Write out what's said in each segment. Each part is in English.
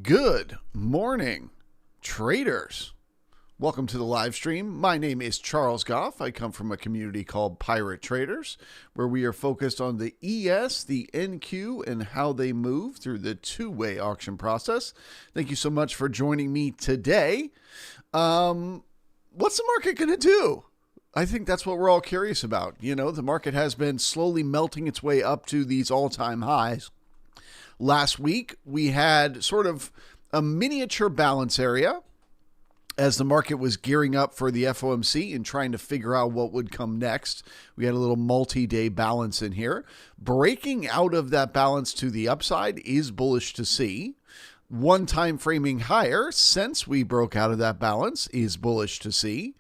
Good morning, traders. Welcome to the live stream. My name is Charles Gough. I come from a community called Pirate Traders, where we are focused on the ES, the NQ, and how they move through the two-way auction process. Thank you so much for joining me today. What's the market going to do? I think that's what we're all curious about. You know, the market has been slowly melting its way up to these all-time highs. Last week, we had sort of a miniature balance area as the market was gearing up for the FOMC and trying to figure out what would come next. We had a little multi-day balance in here. Breaking out of that balance to the upside is bullish to see. One time framing higher since we broke out of that balance is bullish to see.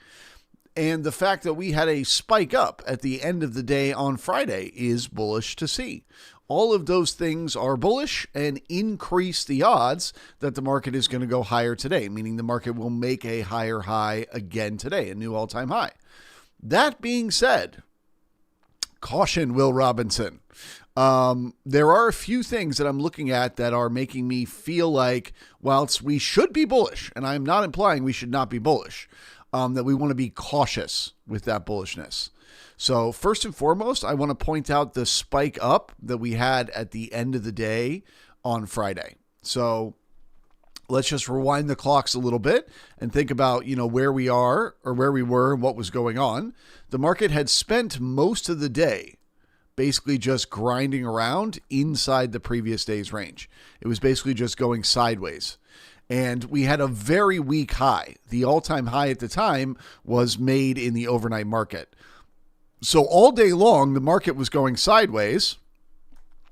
And the fact that we had a spike up at the end of the day on Friday is bullish to see. All of those things are bullish and increase the odds that the market is going to go higher today, meaning the market will make a higher high again today, a new all-time high. That being said, caution, Will Robinson. There are a few things that I'm looking at that are making me feel like, whilst we should be bullish, and I'm not implying we should not be bullish, that we want to be cautious with that bullishness. So first and foremost, I want to point out the spike up that we had at the end of the day on Friday. So let's just rewind the clocks a little bit and think about, where we are or where we were and what was going on. The market had spent most of the day basically just grinding around inside the previous day's range. It was basically just going sideways. And we had a very weak high. The all-time high at the time was made in the overnight market. So all day long, the market was going sideways,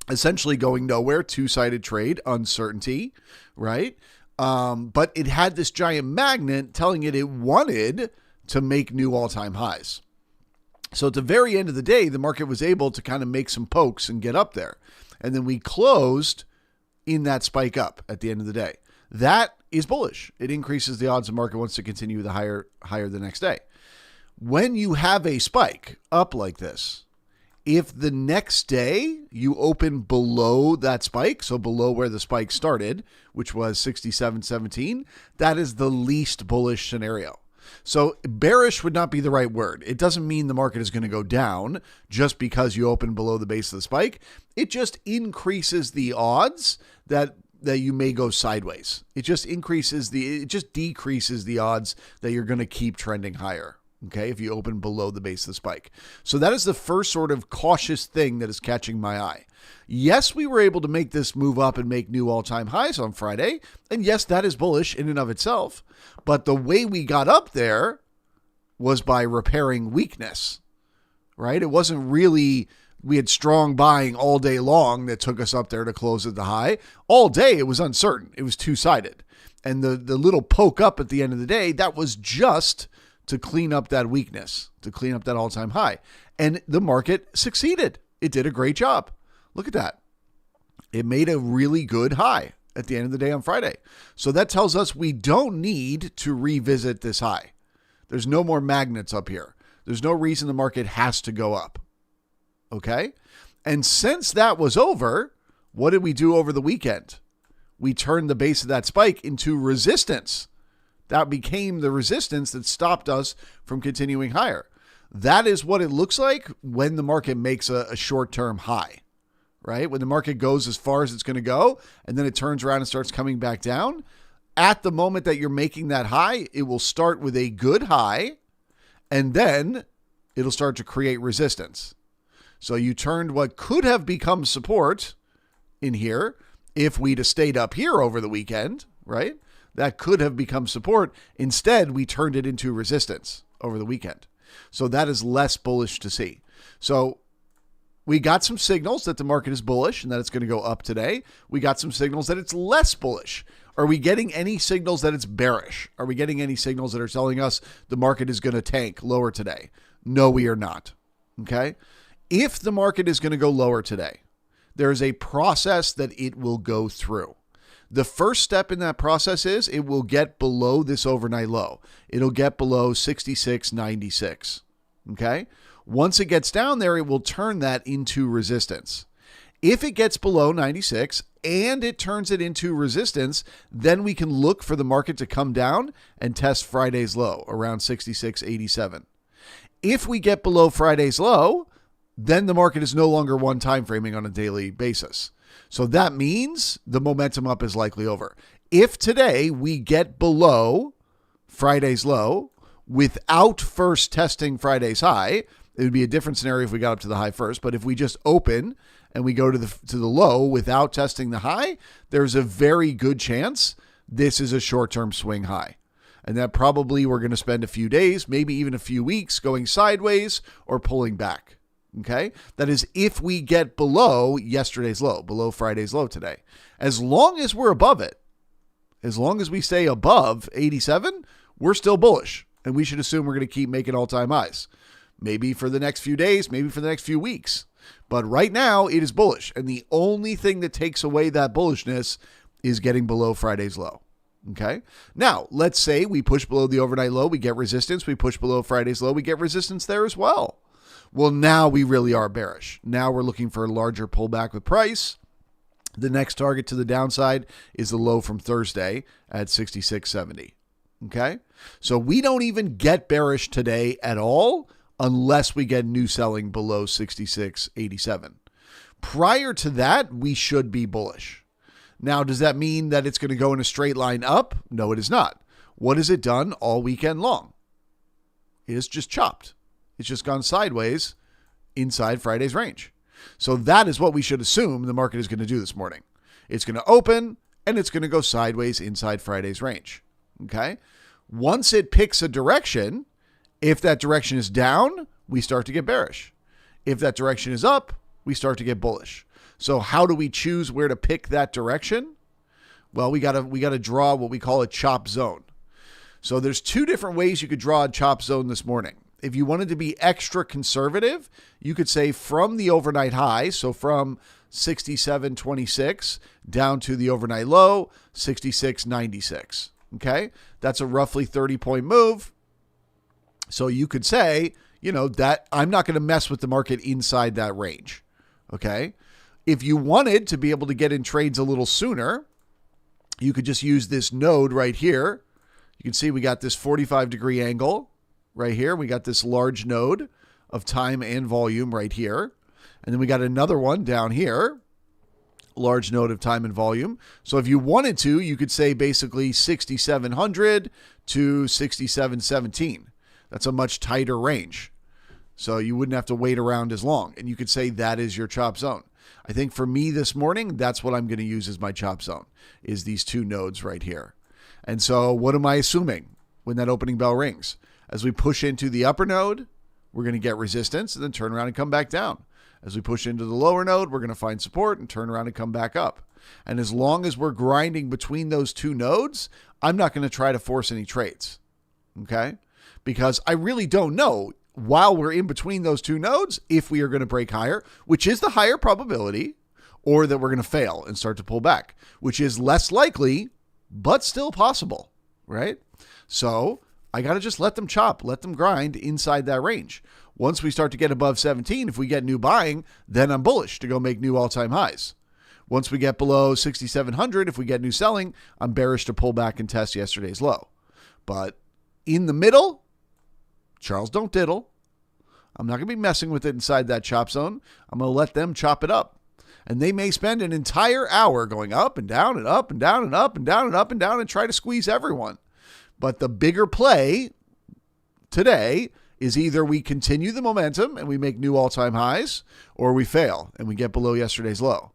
essentially going nowhere, two-sided trade, uncertainty, right? But it had this giant magnet telling it wanted to make new all-time highs. So at the very end of the day, the market was able to kind of make some pokes and get up there. And then we closed in that spike up at the end of the day. That is bullish. It increases the odds the market wants to continue the higher the next day. When you have a spike up like this, if the next day you open below that spike, so below where the spike started, which was 67.17, that is the least bullish scenario. So bearish would not be the right word. It doesn't mean the market is going to go down just because you open below the base of the spike. It just increases the odds that you may go sideways. It just decreases the odds that you're going to keep trending higher. Okay, if you open below the base of the spike. So that is the first sort of cautious thing that is catching my eye. Yes, we were able to make this move up and make new all-time highs on Friday. And yes, that is bullish in and of itself. But the way we got up there was by repairing weakness, right? It wasn't really, we had strong buying all day long that took us up there to close at the high. All day, it was uncertain. It was two-sided. And the little poke up at the end of the day, that was just to clean up that weakness, to clean up that all-time high. And the market succeeded. It did a great job. Look at that. It made a really good high at the end of the day on Friday. So that tells us we don't need to revisit this high. There's no more magnets up here. There's no reason the market has to go up. Okay? And since that was over, what did we do over the weekend? We turned the base of that spike into resistance. That became the resistance that stopped us from continuing higher. That is what it looks like when the market makes a short-term high, right? When the market goes as far as it's going to go, and then it turns around and starts coming back down. At the moment that you're making that high, it will start with a good high, and then it'll start to create resistance. So you turned what could have become support in here if we'd have stayed up here over the weekend, right? That could have become support. Instead, we turned it into resistance over the weekend. So that is less bullish to see. So we got some signals that the market is bullish and that it's going to go up today. We got some signals that it's less bullish. Are we getting any signals that it's bearish? Are we getting any signals that are telling us the market is going to tank lower today? No, we are not. Okay. If the market is going to go lower today, there is a process that it will go through. The first step in that process is it will get below this overnight low. It'll get below 66.96. Okay. Once it gets down there, it will turn that into resistance. If it gets below 96 and it turns it into resistance, then we can look for the market to come down and test Friday's low around 66.87. If we get below Friday's low, then the market is no longer one time framing on a daily basis. So that means the momentum up is likely over. If today we get below Friday's low without first testing Friday's high, it would be a different scenario if we got up to the high first. But if we just open and we go to the low without testing the high, there's a very good chance this is a short-term swing high. And that probably we're going to spend a few days, maybe even a few weeks going sideways or pulling back. Okay? That is if we get below yesterday's low, below Friday's low today. As long as we're above it, as long as we stay above 87, we're still bullish. And we should assume we're going to keep making all-time highs. Maybe for the next few days, maybe for the next few weeks. But right now, it is bullish. And the only thing that takes away that bullishness is getting below Friday's low. Okay? Now, let's say we push below the overnight low, we get resistance. We push below Friday's low, we get resistance there as well. Well, now we really are bearish. Now we're looking for a larger pullback with price. The next target to the downside is the low from Thursday at 66.70. Okay? So we don't even get bearish today at all unless we get new selling below 66.87. Prior to that, we should be bullish. Now, does that mean that it's going to go in a straight line up? No, it is not. What has it done all weekend long? It has just chopped. It's just gone sideways inside Friday's range. So that is what we should assume the market is going to do this morning. It's going to open and it's going to go sideways inside Friday's range. Okay? Once it picks a direction, if that direction is down, we start to get bearish. If that direction is up, we start to get bullish. So how do we choose where to pick that direction? Well, we got to draw what we call a chop zone. So there's two different ways you could draw a chop zone this morning. If you wanted to be extra conservative, you could say from the overnight high, so from 67.26 down to the overnight low, 66.96. Okay? That's a roughly 30-point move. So you could say, that I'm not going to mess with the market inside that range. Okay? If you wanted to be able to get in trades a little sooner, you could just use this node right here. You can see we got this 45-degree angle right here. We got this large node of time and volume right here. And then we got another one down here, large node of time and volume. So if you wanted to, you could say basically 6,700 to 6,717. That's a much tighter range. So you wouldn't have to wait around as long. And you could say that is your chop zone. I think for me this morning, that's what I'm going to use as my chop zone, is these two nodes right here. And so what am I assuming when that opening bell rings? As we push into the upper node, we're going to get resistance and then turn around and come back down. As we push into the lower node, we're going to find support and turn around and come back up. And as long as we're grinding between those two nodes, I'm not going to try to force any trades. Okay? Because I really don't know while we're in between those two nodes if we are going to break higher, which is the higher probability, or that we're going to fail and start to pull back, which is less likely, but still possible, right? So I got to just let them chop, let them grind inside that range. Once we start to get above 17, if we get new buying, then I'm bullish to go make new all-time highs. Once we get below 6,700, if we get new selling, I'm bearish to pull back and test yesterday's low. But in the middle, Charles, don't diddle. I'm not going to be messing with it inside that chop zone. I'm going to let them chop it up. And they may spend an entire hour going up and down and up and down and up and down and up and down and try to squeeze everyone. But the bigger play today is either we continue the momentum and we make new all-time highs, or we fail and we get below yesterday's low.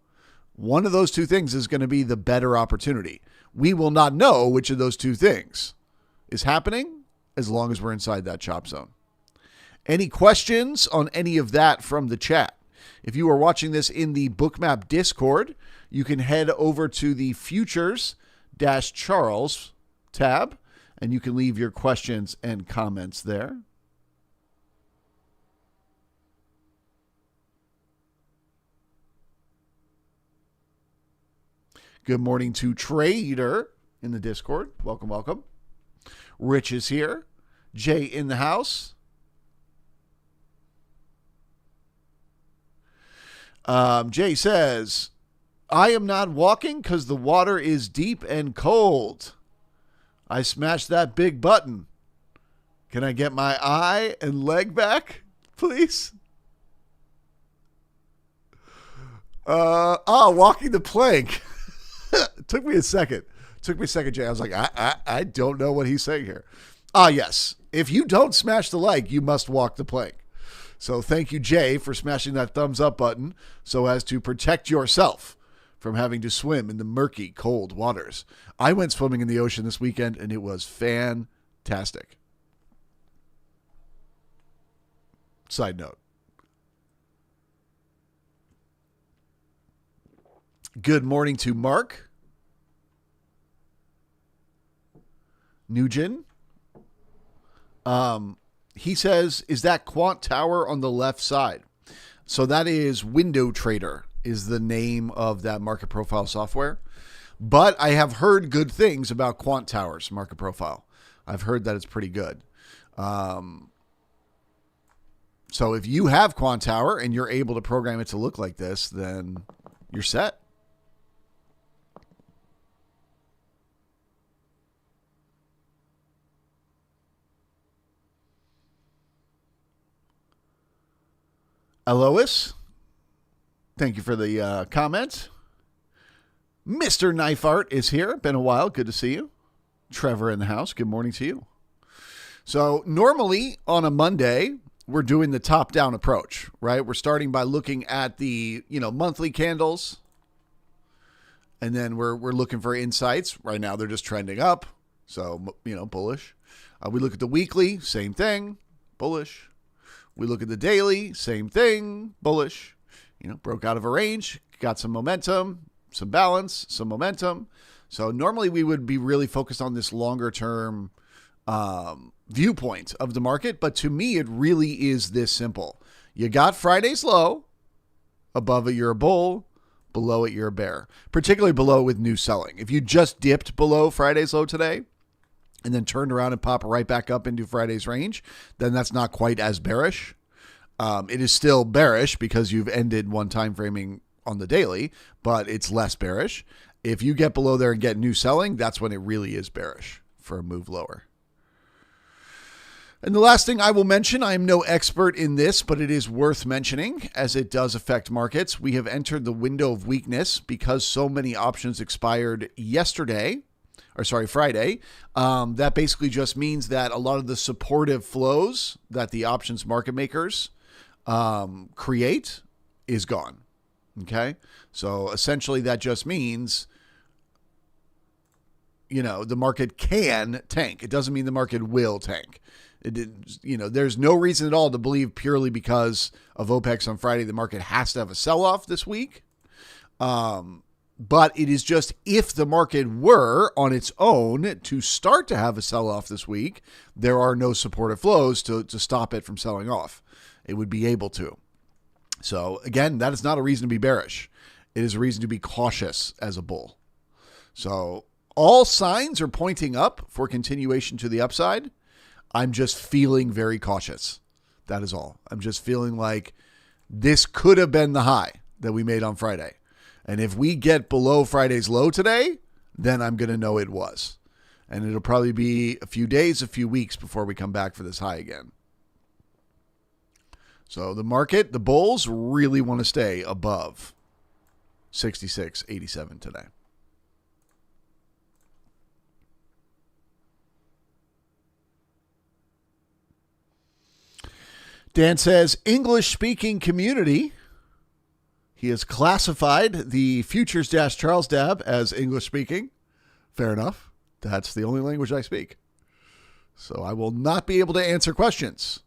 One of those two things is going to be the better opportunity. We will not know which of those two things is happening as long as we're inside that chop zone. Any questions on any of that from the chat? If you are watching this in the Bookmap Discord, you can head over to the Futures-Charles tab, and you can leave your questions and comments there. Good morning to Trader in the Discord. Welcome, welcome. Rich is here. Jay in the house. Jay says, I am not walking because the water is deep and cold. I smashed that big button. Can I get my eye and leg back, please? Walking the plank. Took me a second, Jay. I was like, I don't know what he's saying here. Yes. If you don't smash the leg, you must walk the plank. So thank you, Jay, for smashing that thumbs up button so as to protect yourself from having to swim in the murky, cold waters. I went swimming in the ocean this weekend, and it was fantastic. Side note. Good morning to Mark Nugent. He says, is that Quant Tower on the left side? So that is Window Trader is the name of that market profile software. But I have heard good things about Quant Tower's market profile. I've heard that it's pretty good. So if you have Quant Tower and you're able to program it to look like this, then you're set. Alois, thank you for the comment. Mr. Knife Art is here. Been a while. Good to see you. Trevor in the house. Good morning to you. So normally on a Monday, we're doing the top-down approach, right? We're starting by looking at the, monthly candles. And then we're looking for insights. Right now, they're just trending up. So, bullish. We look at the weekly, same thing, bullish. We look at the daily, same thing, bullish. Broke out of a range, got some momentum, some balance, some momentum. So normally we would be really focused on this longer term viewpoint of the market. But to me, it really is this simple. You got Friday's low. Above it, you're a bull. Below it, you're a bear. Particularly below with new selling. If you just dipped below Friday's low today, and then turned around and pop right back up into Friday's range, then that's not quite as bearish. It is still bearish because you've ended one time framing on the daily, but it's less bearish. If you get below there and get new selling, that's when it really is bearish for a move lower. And the last thing I will mention, I am no expert in this, but it is worth mentioning as it does affect markets. We have entered the window of weakness because so many options expired Friday. That basically just means that a lot of the supportive flows that the options market makers create is gone. Okay. So essentially that just means, the market can tank. It doesn't mean the market will tank. There's no reason at all to believe purely because of OPEX on Friday, the market has to have a sell-off this week. But it is just if the market were on its own to start to have a sell-off this week, there are no supportive flows to stop it from selling off. It would be able to. So again, that is not a reason to be bearish. It is a reason to be cautious as a bull. So all signs are pointing up for continuation to the upside. I'm just feeling very cautious. That is all. I'm just feeling like this could have been the high that we made on Friday. And if we get below Friday's low today, then I'm going to know it was. And it'll probably be a few days, a few weeks before we come back for this high again. So the market, the bulls really want to stay above 66.87 today. Dan says, English-speaking community. He has classified the Futures-Charles Dab as English-speaking. Fair enough. That's the only language I speak. So I will not be able to answer questions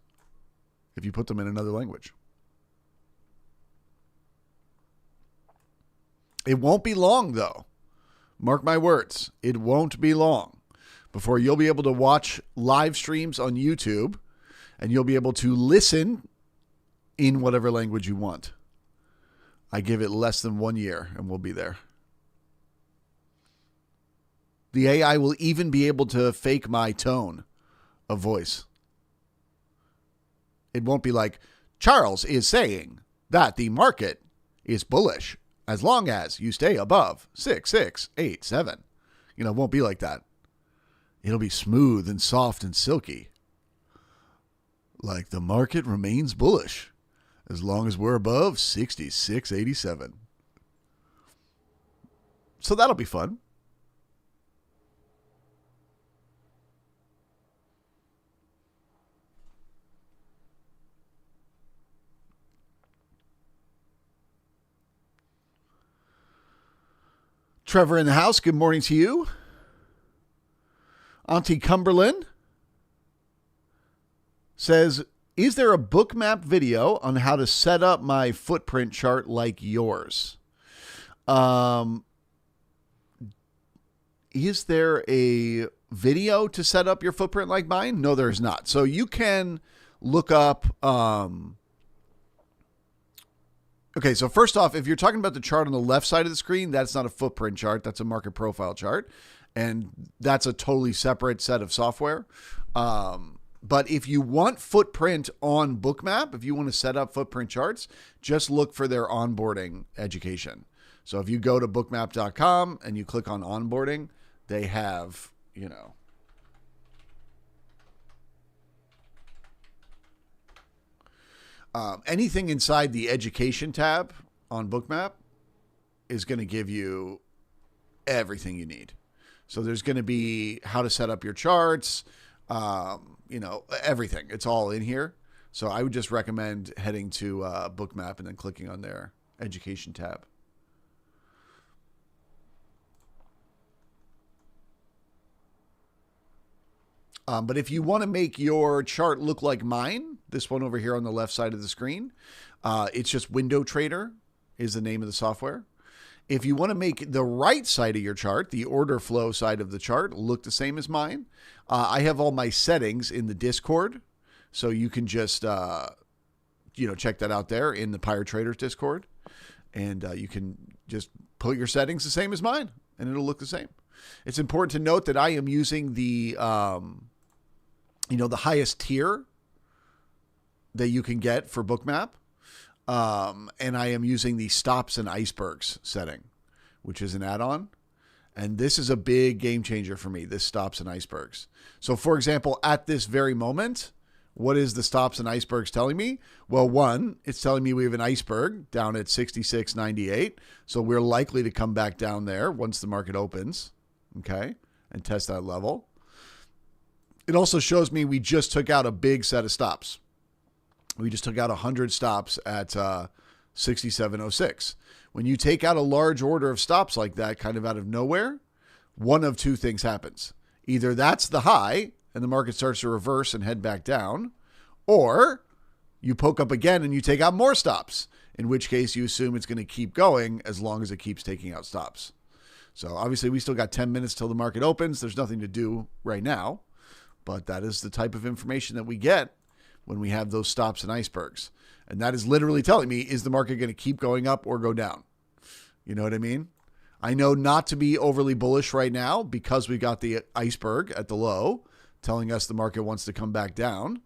if you put them in another language. It won't be long, though. Mark my words. It won't be long before you'll be able to watch live streams on YouTube and you'll be able to listen in whatever language you want. I give it less than 1 year and we'll be there. The AI will even be able to fake my tone of voice. It won't be like, Charles is saying that the market is bullish as long as you stay above 6687. You know, it won't be like that. It'll be smooth and soft and silky. Like the market remains bullish as long as we're above 6687. So that'll be fun. Trevor in the house, good morning to you. Auntie Cumberland says, is there a Bookmap video on how to set up my footprint chart like yours? Is there a video to set up your footprint like mine? No, there is not. So you can look up... Okay, so first off, if you're talking about the chart on the left side of the screen, that's not a footprint chart. That's a market profile chart. And that's a totally separate set of software. But if you want footprint on Bookmap, if you want to set up footprint charts, just look for their onboarding education. So if you go to bookmap.com and you click on onboarding, they have, you know, anything inside the education tab on Bookmap is going to give you everything you need. So there's going to be how to set up your charts, you know, everything. It's all in here. So I would just recommend heading to Bookmap and then clicking on their education tab. But if you want to make your chart look like mine, this one over here on the left side of the screen, it's just Window Trader is the name of the software. If you want to make the right side of your chart, the order flow side of the chart, look the same as mine, I have all my settings in the Discord. So you can just, you know, check that out there in the Pirate Traders Discord. And you can just put your settings the same as mine and it'll look the same. It's important to note that I am using the, you know, the highest tier that you can get for Bookmap. And I am using the stops and icebergs setting, which is an add-on. And this is a big game changer for me, this stops and icebergs. So for example, at this very moment, what is the stops and icebergs telling me? Well, one, it's telling me we have an iceberg down at 66.98. So we're likely to come back down there once the market opens, okay, and test that level. It also shows me we just took out a big set of stops. We just took out 100 stops at 67.06. When you take out a large order of stops like that, kind of out of nowhere, one of two things happens. Either that's the high and the market starts to reverse and head back down, or you poke up again and you take out more stops, in which case you assume it's going to keep going as long as it keeps taking out stops. So obviously we still got 10 minutes till the market opens. There's nothing to do right now, but that is the type of information that we get when we have those stops and icebergs. And that is literally telling me, is the market going to keep going up or go down? You know what I mean? I know not to be overly bullish right now because we got the iceberg at the low telling us the market wants to come back down.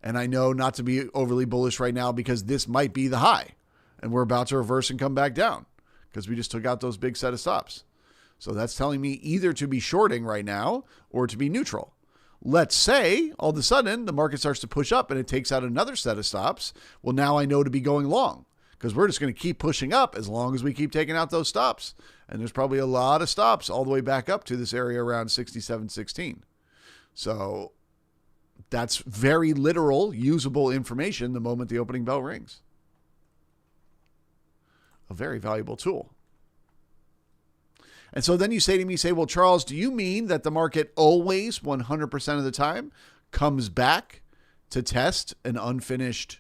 And I know not to be overly bullish right now because this might be the high and we're about to reverse and come back down because we just took out those big set of stops. So that's telling me either to be shorting right now or to be neutral. Let's say all of a sudden the market starts to push up and it takes out another set of stops. Well, now I know to be going long because we're just going to keep pushing up as long as we keep taking out those stops. And there's probably a lot of stops all the way back up to this area around 67.16. So that's very literal, usable information the moment the opening bell rings. A very valuable tool. And so then you say to me, well, Charles, do you mean that the market always 100% of the time comes back to test an unfinished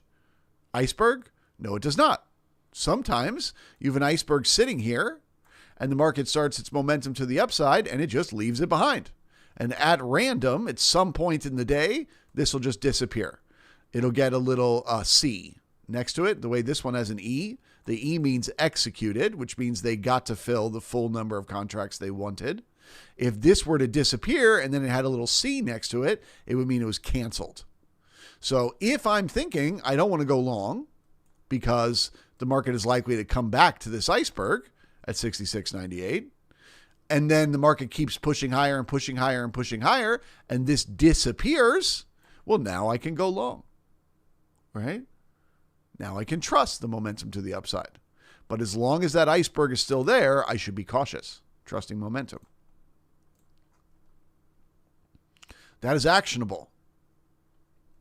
iceberg? No, it does not. Sometimes you have an iceberg sitting here and the market starts its momentum to the upside and it just leaves it behind. And at random, at some point in the day, this will just disappear. It'll get a little C next to it. The way this one has an E, the E means executed, which means they got to fill the full number of contracts they wanted. If this were to disappear and then it had a little C next to it, it would mean it was canceled. So if I'm thinking I don't want to go long because the market is likely to come back to this iceberg at 66.98. And then the market keeps pushing higher and pushing higher and pushing higher, and this disappears. Well, now I can go long, right? Now I can trust the momentum to the upside. But as long as that iceberg is still there, I should be cautious, trusting momentum. That is actionable.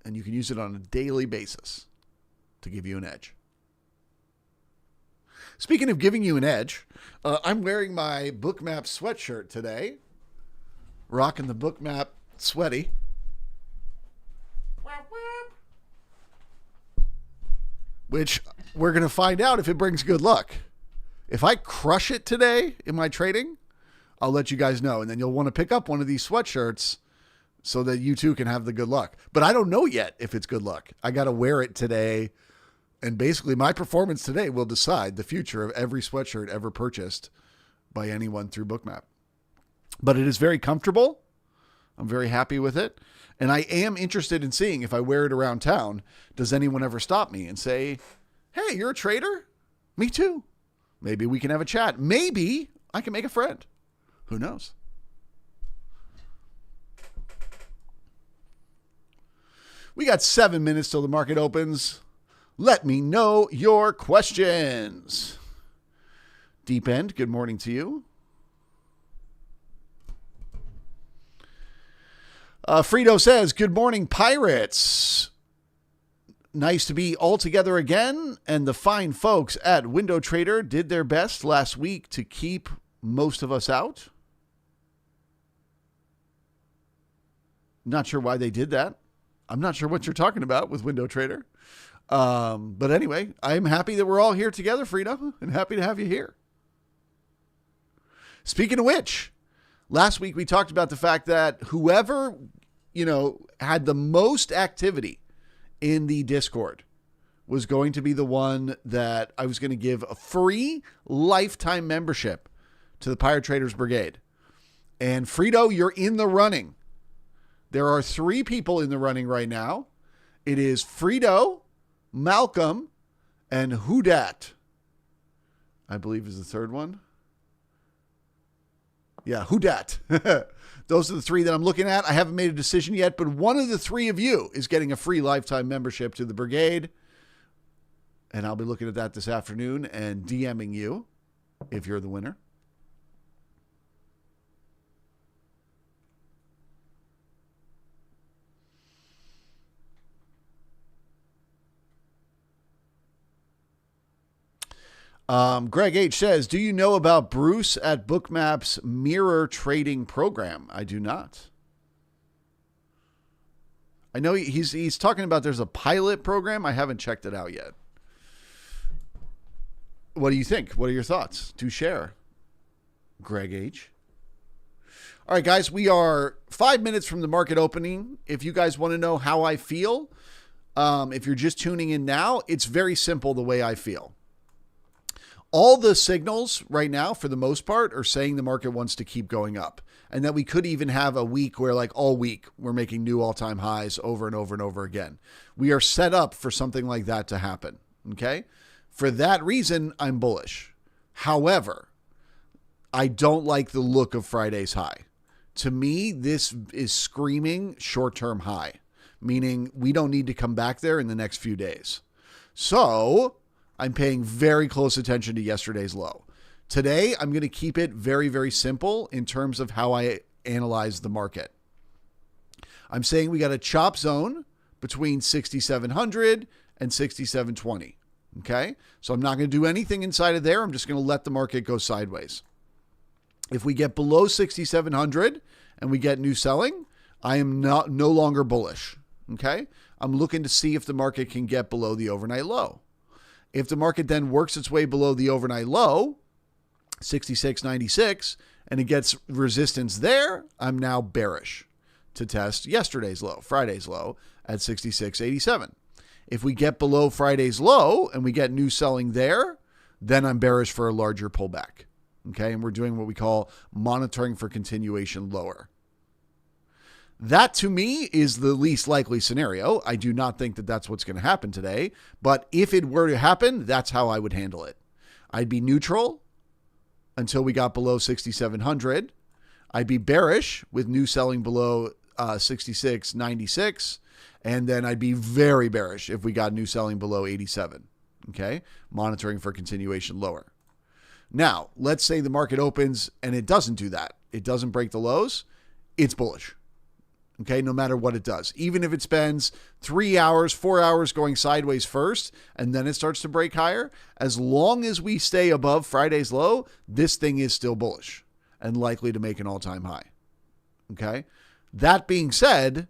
And you can use it on a daily basis to give you an edge. Speaking of giving you an edge, I'm wearing my Bookmap sweatshirt today. Rocking the Bookmap sweaty. Which we're going to find out if it brings good luck. If I crush it today in my trading, I'll let you guys know. And then you'll want to pick up one of these sweatshirts so that you too can have the good luck. But I don't know yet if it's good luck. I got to wear it today. And basically my performance today will decide the future of every sweatshirt ever purchased by anyone through Bookmap. But it is very comfortable. I'm very happy with it. And I am interested in seeing if I wear it around town, does anyone ever stop me and say, hey, you're a trader? Me too. Maybe we can have a chat. Maybe I can make a friend. Who knows? We got 7 minutes till the market opens. Let me know your questions. Deep End, good morning to you. Frito says, good morning, Pirates. Nice to be all together again. And the fine folks at Window Trader did their best last week to keep most of us out. Not sure why they did that. I'm not sure what you're talking about with Window Trader. But anyway, I'm happy that we're all here together, Frito, and happy to have you here. Speaking of which, last week we talked about the fact that whoever, had the most activity in the Discord was going to be the one that I was going to give a free lifetime membership to the Pirate Traders Brigade. And Frito, you're in the running. There are 3 people in the running right now. It is Frito, Malcolm, and Hudat, I believe is the third one. Yeah, Hudat. Those are the 3 that I'm looking at. I haven't made a decision yet, but one of the 3 of you is getting a free lifetime membership to the brigade. And I'll be looking at that this afternoon and DMing you if you're the winner. Greg H. says, do you know about Bruce at Bookmap's mirror trading program? I do not. I know he's talking about there's a pilot program. I haven't checked it out yet. What do you think? What are your thoughts? Do share. Greg H. All right, guys, we are 5 minutes from the market opening. If you guys want to know how I feel, if you're just tuning in now, it's very simple the way I feel. All the signals right now, for the most part, are saying the market wants to keep going up, and that we could even have a week where, like all week, we're making new all-time highs over and over and over again. We are set up for something like that to happen, okay? For that reason, I'm bullish. However, I don't like the look of Friday's high. To me, this is screaming short-term high, meaning we don't need to come back there in the next few days. So I'm paying very close attention to yesterday's low. Today, I'm going to keep it very, very simple in terms of how I analyze the market. I'm saying we got a chop zone between 6,700 and 6,720. Okay. So I'm not going to do anything inside of there. I'm just going to let the market go sideways. If we get below 6,700 and we get new selling, I am no longer bullish. Okay. I'm looking to see if the market can get below the overnight low. If the market then works its way below the overnight low, 66.96, and it gets resistance there, I'm now bearish to test yesterday's low, Friday's low at 66.87. If we get below Friday's low and we get new selling there, then I'm bearish for a larger pullback. Okay, and we're doing what we call monitoring for continuation lower. That to me is the least likely scenario. I do not think that that's what's going to happen today. But if it were to happen, that's how I would handle it. I'd be neutral until we got below 6,700. I'd be bearish with new selling below 66.96. And then I'd be very bearish if we got new selling below 87. Okay. Monitoring for continuation lower. Now, let's say the market opens and it doesn't do that. It doesn't break the lows. It's bullish. Okay, no matter what it does. Even if it spends 3 hours, 4 hours going sideways first, and then it starts to break higher, as long as we stay above Friday's low, this thing is still bullish and likely to make an all-time high. Okay? That being said,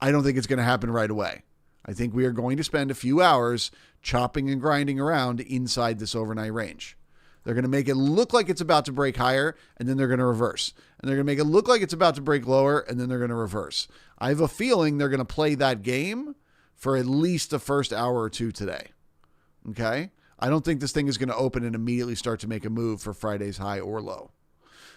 I don't think it's going to happen right away. I think we are going to spend a few hours chopping and grinding around inside this overnight range. They're going to make it look like it's about to break higher, and then they're going to reverse. And they're going to make it look like it's about to break lower, and then they're going to reverse. I have a feeling they're going to play that game for at least the first hour or two today. Okay? I don't think this thing is going to open and immediately start to make a move for Friday's high or low.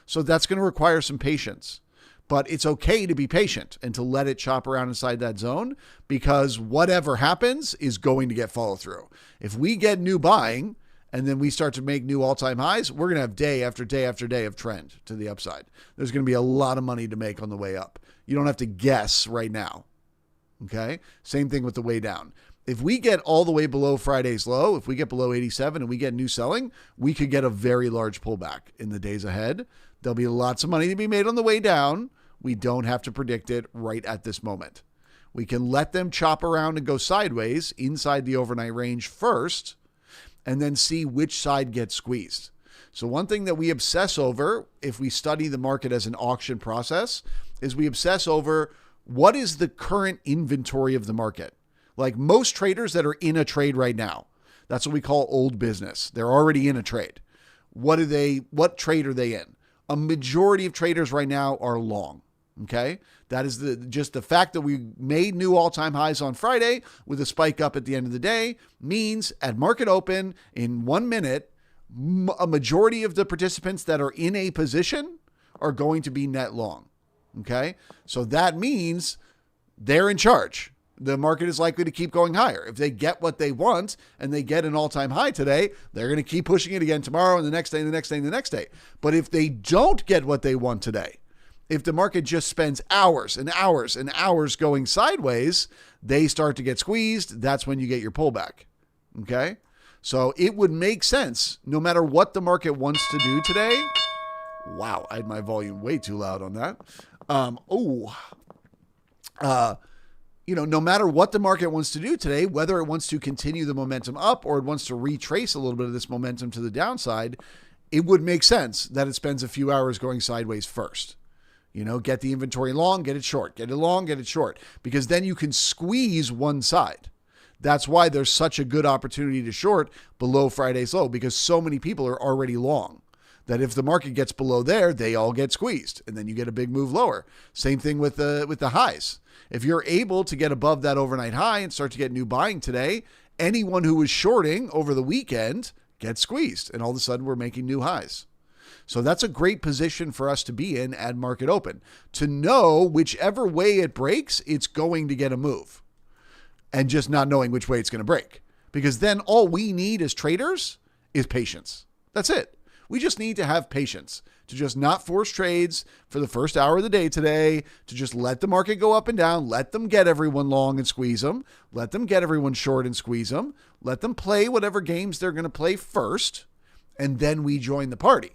So that's going to require some patience. But it's okay to be patient and to let it chop around inside that zone, because whatever happens is going to get follow through. If we get new buying and then we start to make new all-time highs, we're going to have day after day after day of trend to the upside. There's going to be a lot of money to make on the way up. You don't have to guess right now. Okay? Same thing with the way down. If we get all the way below Friday's low, if we get below 87 and we get new selling, we could get a very large pullback in the days ahead. There'll be lots of money to be made on the way down. We don't have to predict it right at this moment. We can let them chop around and go sideways inside the overnight range first, and then see which side gets squeezed. So one thing that we obsess over, if we study the market as an auction process, is we obsess over what is the current inventory of the market. Like most traders that are in a trade right now, that's what we call old business. They're already in a trade. What trade are they in? A majority of traders right now are long. Okay. That is just the fact that we made new all-time highs on Friday with a spike up at the end of the day means at market open in 1 minute, a majority of the participants that are in a position are going to be net long. Okay. So that means they're in charge. The market is likely to keep going higher. If they get what they want and they get an all-time high today, they're going to keep pushing it again tomorrow and the next day and the next day and the next day. But if they don't get what they want today, if the market just spends hours and hours and hours going sideways, they start to get squeezed. That's when you get your pullback. Okay? So it would make sense no matter what the market wants to do today. Wow, I had my volume way too loud on that. No matter what the market wants to do today, whether it wants to continue the momentum up or it wants to retrace a little bit of this momentum to the downside, it would make sense that it spends a few hours going sideways first. Get the inventory long, get it short, get it long, get it short, because then you can squeeze one side. That's why there's such a good opportunity to short below Friday's low, because so many people are already long that if the market gets below there, they all get squeezed and then you get a big move lower. Same thing with the highs. If you're able to get above that overnight high and start to get new buying today, anyone who was shorting over the weekend gets squeezed and all of a sudden we're making new highs. So that's a great position for us to be in at market open, to know whichever way it breaks, it's going to get a move, and just not knowing which way it's going to break, because then all we need as traders is patience. That's it. We just need to have patience to just not force trades for the first hour of the day today, to just let the market go up and down, let them get everyone long and squeeze them, let them get everyone short and squeeze them, let them play whatever games they're going to play first, and then we join the party.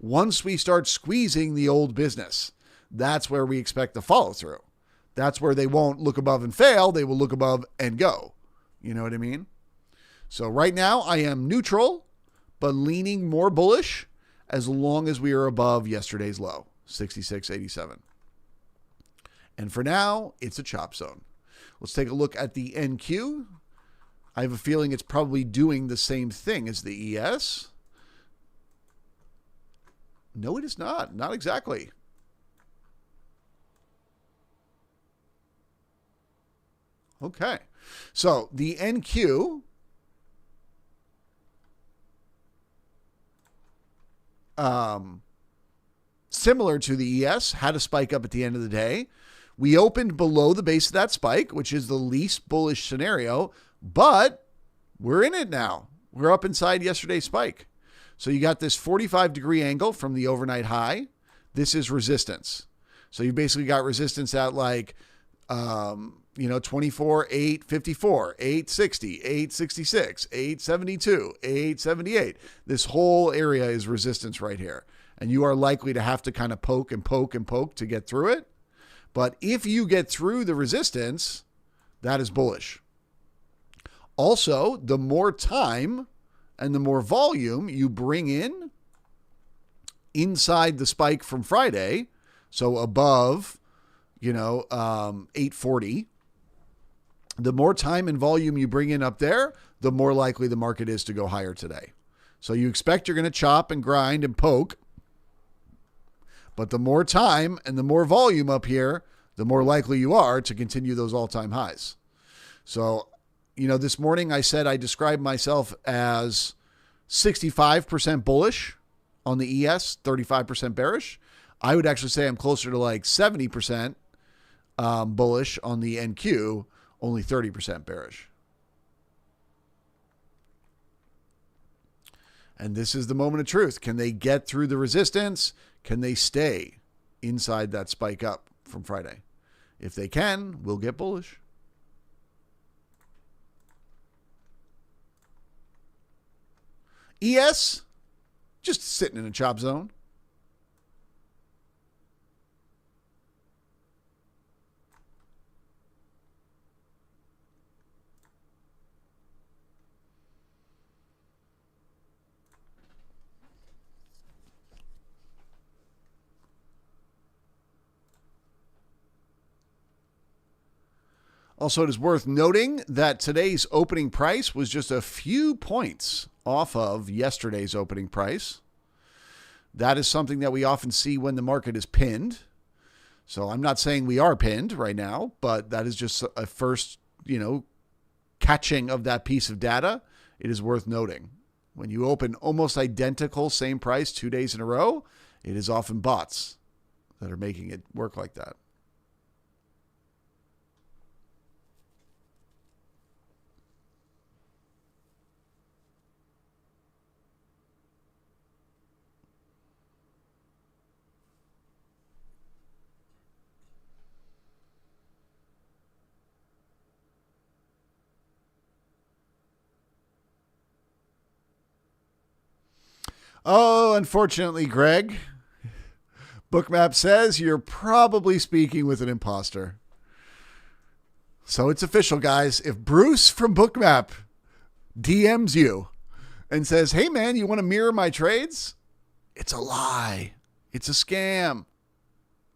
Once we start squeezing the old business, that's where we expect the follow through. That's where they won't look above and fail. They will look above and go. You know what I mean? So right now I am neutral, but leaning more bullish as long as we are above yesterday's low, 66.87. And for now, it's a chop zone. Let's take a look at the NQ. I have a feeling it's probably doing the same thing as the ES. No, it is not. Not exactly. Okay. So the NQ similar to the ES, had a spike up at the end of the day. We opened below the base of that spike, which is the least bullish scenario, but we're in it now. We're up inside yesterday's spike. So you got this 45-degree angle from the overnight high. This is resistance. So you basically got resistance at like, 24, 854, 860, 866, 872, 878. This whole area is resistance right here. And you are likely to have to kind of poke and poke and poke to get through it. But if you get through the resistance, that is bullish. Also, the more time and the more volume you bring in inside the spike from Friday, so above, 840, the more time and volume you bring in up there, the more likely the market is to go higher today. So you expect you're going to chop and grind and poke, but the more time and the more volume up here, the more likely you are to continue those all-time highs. So, this morning I said I described myself as 65% bullish on the ES, 35% bearish. I would actually say I'm closer to like 70% bullish on the NQ, only 30% bearish. And this is the moment of truth. Can they get through the resistance? Can they stay inside that spike up from Friday? If they can, we'll get bullish. ES, just sitting in a chop zone. Also, it is worth noting that today's opening price was just a few points off of yesterday's opening price. That is something that we often see when the market is pinned. So I'm not saying we are pinned right now, but that is just a first, catching of that piece of data. It is worth noting. When you open almost identical same price 2 days in a row, it is often bots that are making it work like that. Oh, unfortunately, Greg, Bookmap says you're probably speaking with an imposter. So it's official, guys. If Bruce from Bookmap DMs you and says, hey, man, you want to mirror my trades? It's a lie. It's a scam.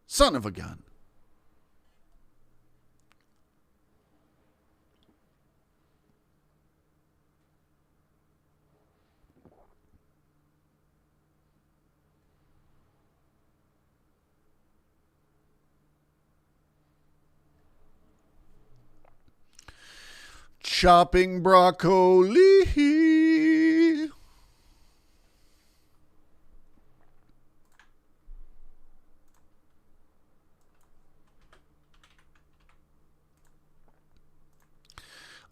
Son of a gun. Chopping broccoli.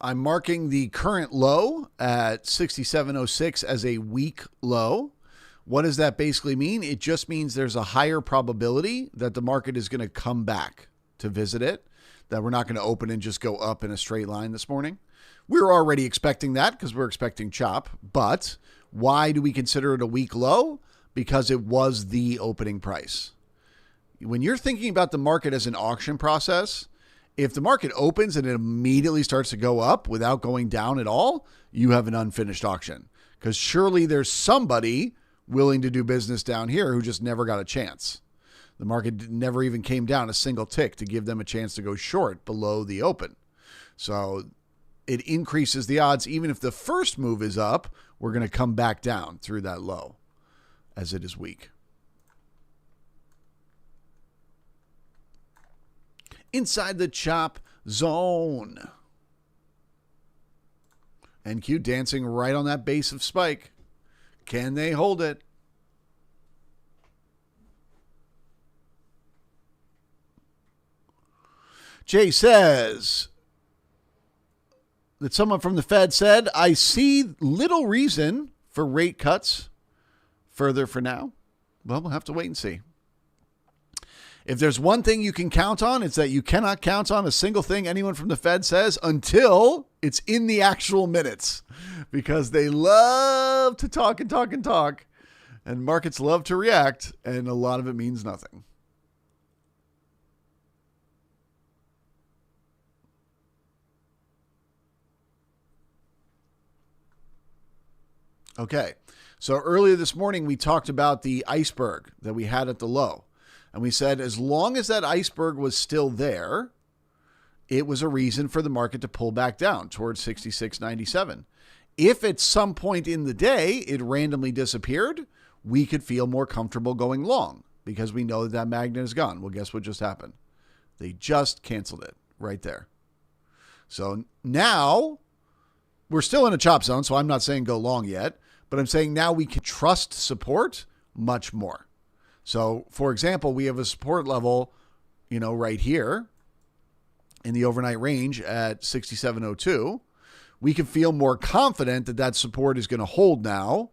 I'm marking the current low at 67.06 as a weak low. What does that basically mean? It just means there's a higher probability that the market is going to come back to visit it, that we're not going to open and just go up in a straight line this morning. We were already expecting that because we're expecting chop. But why do we consider it a weak low? Because it was the opening price. When you're thinking about the market as an auction process, if the market opens and it immediately starts to go up without going down at all, you have an unfinished auction. Because surely there's somebody willing to do business down here who just never got a chance. The market never even came down a single tick to give them a chance to go short below the open. So it increases the odds. Even if the first move is up, we're going to come back down through that low as it is weak. Inside the chop zone. NQ dancing right on that base of spike. Can they hold it? Jay says that someone from the Fed said, I see little reason for rate cuts further for now. Well, we'll have to wait and see. If there's one thing you can count on, it's that you cannot count on a single thing anyone from the Fed says until it's in the actual minutes, because they love to talk and talk and talk, and markets love to react, and a lot of it means nothing. Okay, so earlier this morning, we talked about the iceberg that we had at the low. And we said as long as that iceberg was still there, it was a reason for the market to pull back down towards 66.97. If at some point in the day it randomly disappeared, we could feel more comfortable going long because we know that that magnet is gone. Well, guess what just happened? They just canceled it right there. So now we're still in a chop zone, so I'm not saying go long yet, but I'm saying now we can trust support much more. So, for example, we have a support level, right here in the overnight range at 67.02. We can feel more confident that that support is going to hold now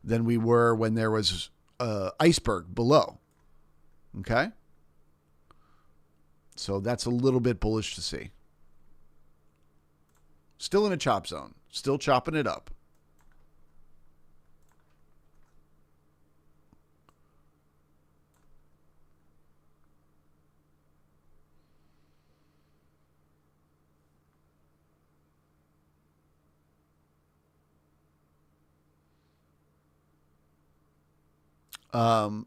than we were when there was an iceberg below. Okay? So that's a little bit bullish to see. Still in a chop zone. Still chopping it up.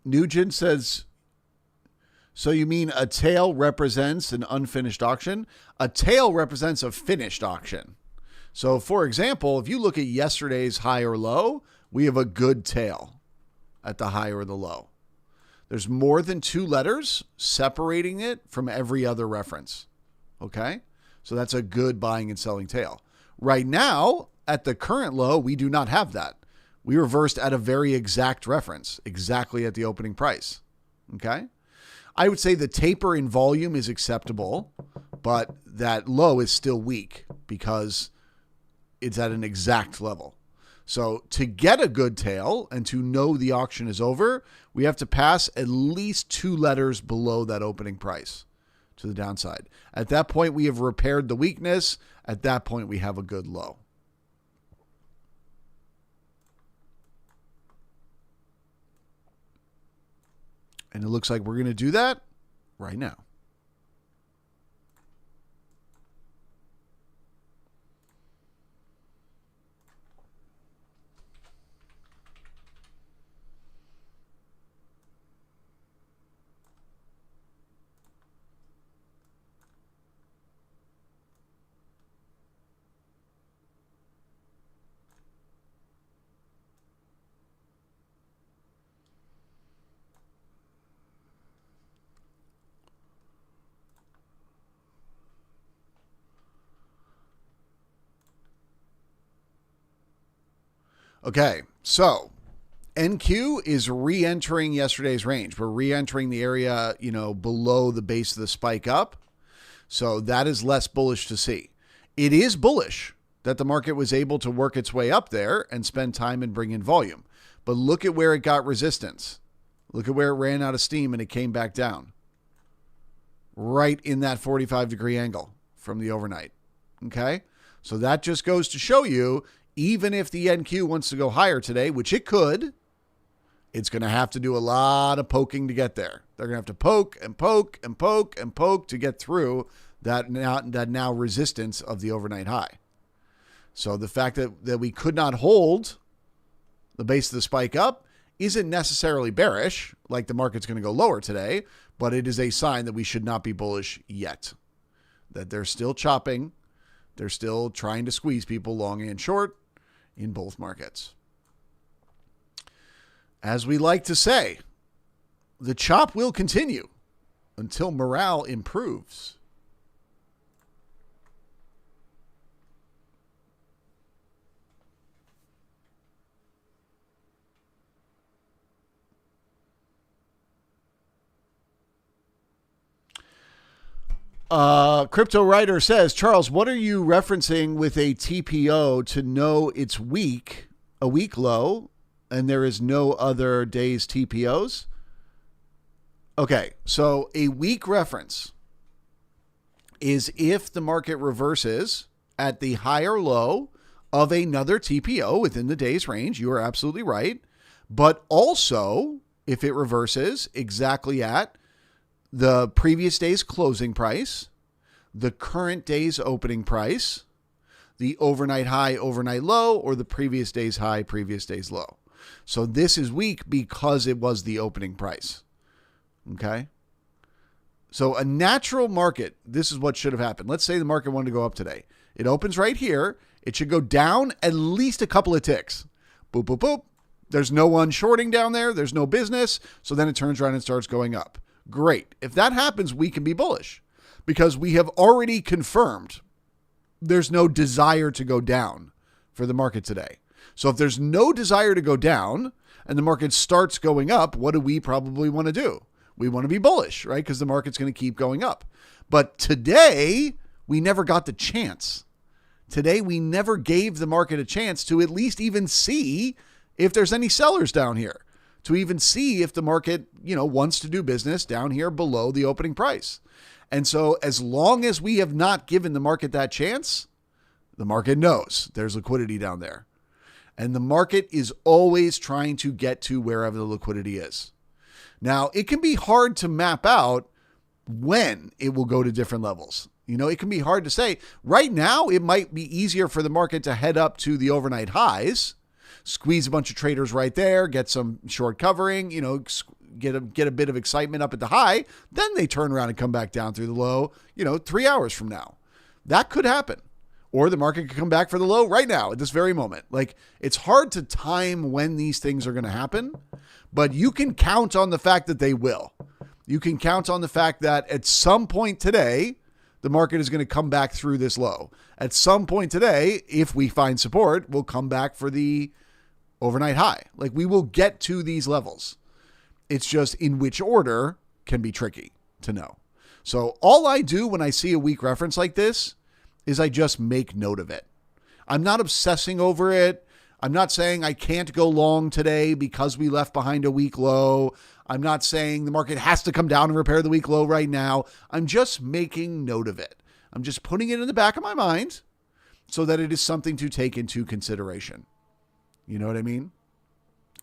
Nugent says, so you mean a tail represents an unfinished auction? A tail represents a finished auction. So, for example, if you look at yesterday's high or low, we have a good tail at the high or the low. There's more than 2 letters separating it from every other reference. Okay? So that's a good buying and selling tail. Right now, at the current low, we do not have that. We reversed at a very exact reference, exactly at the opening price. Okay? I would say the taper in volume is acceptable, but that low is still weak because it's at an exact level. So to get a good tail and to know the auction is over, we have to pass at least 2 letters below that opening price to the downside. At that point, we have repaired the weakness. At that point, we have a good low. And it looks like we're going to do that right now. Okay, so NQ is re-entering yesterday's range. We're re-entering the area, below the base of the spike up. So that is less bullish to see. It is bullish that the market was able to work its way up there and spend time and bring in volume. But look at where it got resistance. Look at where it ran out of steam and it came back down. Right in that 45-degree angle from the overnight. Okay? So that just goes to show you, even if the NQ wants to go higher today, which it could, it's going to have to do a lot of poking to get there. They're going to have to poke and poke and poke and poke to get through that now resistance of the overnight high. So the fact that we could not hold the base of the spike up isn't necessarily bearish, like the market's going to go lower today, but it is a sign that we should not be bullish yet. That they're still chopping. They're still trying to squeeze people long and short in both markets. As we like to say, the chop will continue until morale improves. Crypto Writer says, Charles, what are you referencing with a TPO to know it's weak, a weak low, and there is no other day's TPOs? Okay, so a weak reference is if the market reverses at the higher low of another TPO within the day's range. You are absolutely right. But also, if it reverses exactly at the previous day's closing price, the current day's opening price, the overnight high, overnight low, or the previous day's high, previous day's low. So this is weak because it was the opening price. Okay? So a natural market, this is what should have happened. Let's say the market wanted to go up today. It opens right here. It should go down at least a couple of ticks. Boop, boop, boop. There's no one shorting down there. There's no business. So then it turns around and starts going up. Great. If that happens, we can be bullish because we have already confirmed there's no desire to go down for the market today. So if there's no desire to go down and the market starts going up, what do we probably want to do? We want to be bullish, right? Because the market's going to keep going up. But today, we never got the chance. Today, we never gave the market a chance to at least even see if there's any sellers down here, to even see if the market, wants to do business down here below the opening price. And so as long as we have not given the market that chance, the market knows there's liquidity down there. And the market is always trying to get to wherever the liquidity is. Now, it can be hard to map out when it will go to different levels. It can be hard to say. Right now, it might be easier for the market to head up to the overnight highs, squeeze a bunch of traders right there, get some short covering, get a bit of excitement up at the high. Then they turn around and come back down through the low, 3 hours from now. That could happen. Or the market could come back for the low right now at this very moment. Like, it's hard to time when these things are going to happen, but you can count on the fact that they will. You can count on the fact that at some point today, the market is going to come back through this low. At some point today, if we find support, we'll come back for the overnight high. Like, we will get to these levels. It's just in which order can be tricky to know. So all I do when I see a weak reference like this is I just make note of it. I'm not obsessing over it. I'm not saying I can't go long today because we left behind a weak low. I'm not saying the market has to come down and repair the weak low right now. I'm just making note of it. I'm just putting it in the back of my mind so that it is something to take into consideration. You know what I mean?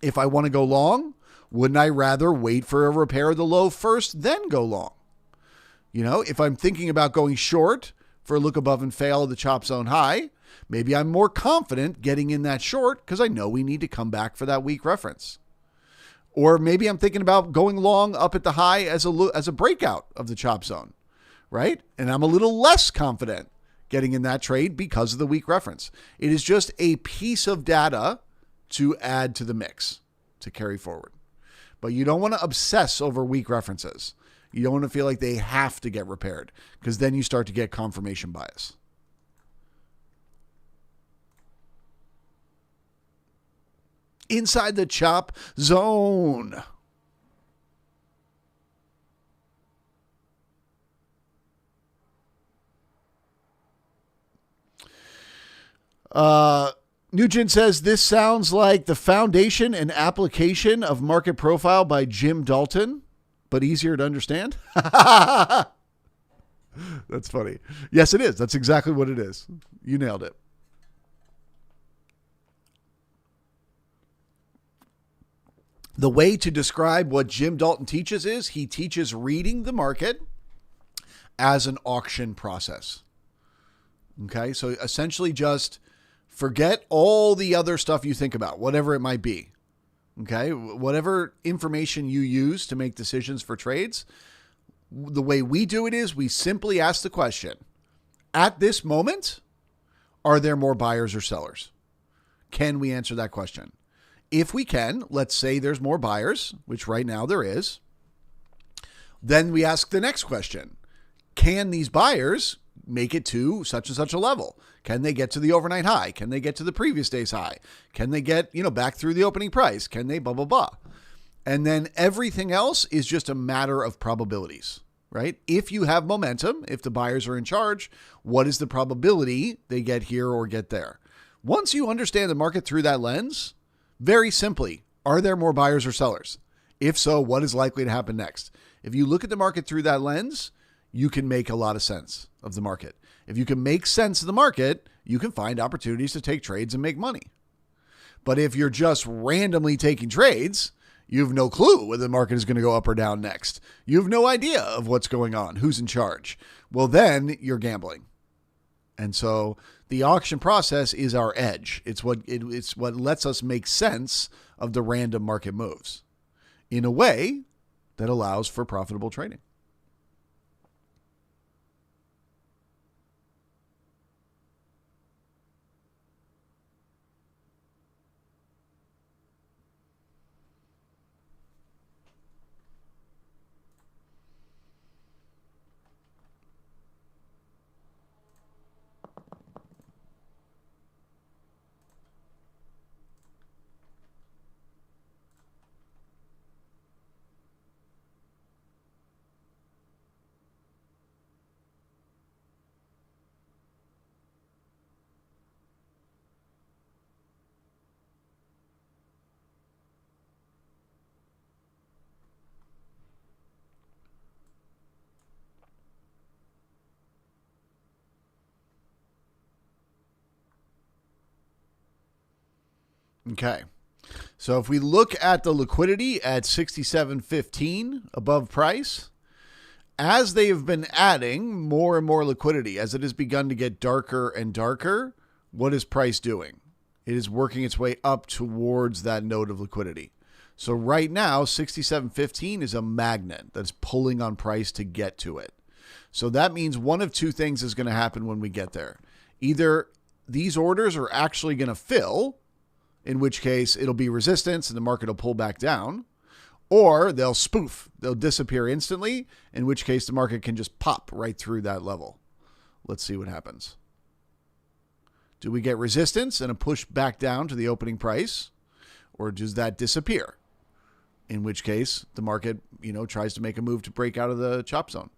If I want to go long, wouldn't I rather wait for a repair of the low first, then go long? If I'm thinking about going short for a look above and fail of the chop zone high, maybe I'm more confident getting in that short because I know we need to come back for that weak reference. Or maybe I'm thinking about going long up at the high as a breakout of the chop zone, right? And I'm a little less confident getting in that trade because of the weak reference. It is just a piece of data to add to the mix to carry forward. But you don't want to obsess over weak references. You don't want to feel like they have to get repaired because then you start to get confirmation bias. Inside the chop zone. Nugent says, this sounds like the foundation and application of market profile by Jim Dalton, but easier to understand. That's funny. Yes, it is. That's exactly what it is. You nailed it. The way to describe what Jim Dalton teaches is he teaches reading the market as an auction process. Okay, so essentially just forget all the other stuff you think about, whatever it might be. Okay, whatever information you use to make decisions for trades, the way we do it is we simply ask the question, at this moment, are there more buyers or sellers? Can we answer that question? If we can, let's say there's more buyers, which right now there is, then we ask the next question. Can these buyers make it to such and such a level? Can they get to the overnight high? Can they get to the previous day's high? Can they get, back through the opening price? Can they blah, blah, blah? And then everything else is just a matter of probabilities, right? If you have momentum, if the buyers are in charge, what is the probability they get here or get there? Once you understand the market through that lens, very simply, are there more buyers or sellers? If so, what is likely to happen next? If you look at the market through that lens, you can make a lot of sense of the market. If you can make sense of the market, you can find opportunities to take trades and make money. But if you're just randomly taking trades, you have no clue whether the market is going to go up or down next. You have no idea of what's going on, who's in charge. Well, then you're gambling. And so the auction process is our edge. It's what lets us make sense of the random market moves in a way that allows for profitable trading. Okay. So if we look at the liquidity at 67.15 above price, as they have been adding more and more liquidity, as it has begun to get darker and darker, what is price doing? It is working its way up towards that node of liquidity. So right now, 67.15 is a magnet that's pulling on price to get to it. So that means one of two things is going to happen when we get there. Either these orders are actually going to fill, in which case it'll be resistance and the market will pull back down, or they'll spoof. They'll disappear instantly, in which case the market can just pop right through that level. Let's see what happens. Do we get resistance and a push back down to the opening price, or does that disappear? In which case the market, tries to make a move to break out of the chop zone.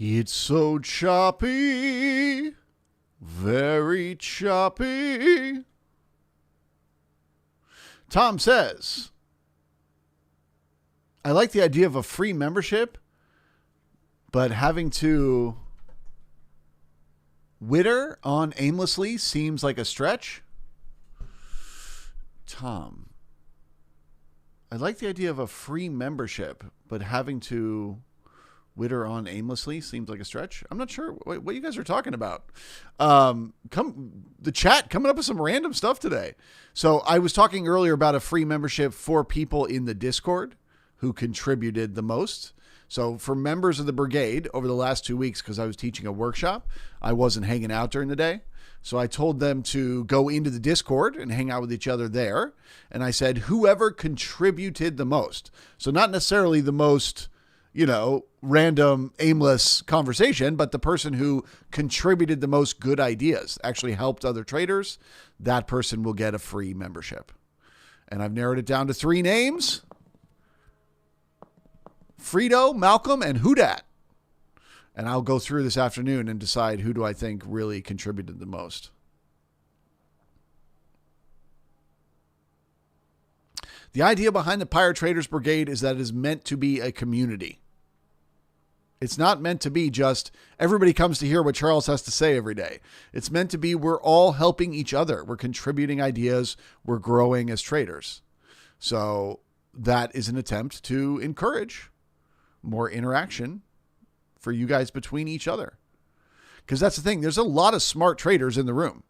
It's so choppy, very choppy. Tom says, I like the idea of a free membership, but having to witter on aimlessly seems like a stretch. Tom, I like the idea of a free membership, but having to witter on aimlessly seems like a stretch. I'm not sure what you guys are talking about. The chat coming up with some random stuff today. So I was talking earlier about a free membership for people in the Discord who contributed the most. So for members of the brigade over the last 2 weeks, because I was teaching a workshop, I wasn't hanging out during the day. So I told them to go into the Discord and hang out with each other there. And I said, whoever contributed the most. So not necessarily the most, random, aimless conversation, but the person who contributed the most good ideas, actually helped other traders, that person will get a free membership. And I've narrowed it down to 3 names: Frito, Malcolm, and Hudat. And I'll go through this afternoon and decide who do I think really contributed the most. The idea behind the Pirate Traders Brigade is that it is meant to be a community. It's not meant to be just everybody comes to hear what Charles has to say every day. It's meant to be we're all helping each other. We're contributing ideas. We're growing as traders. So that is an attempt to encourage more interaction for you guys between each other. Because that's the thing. There's a lot of smart traders in the room.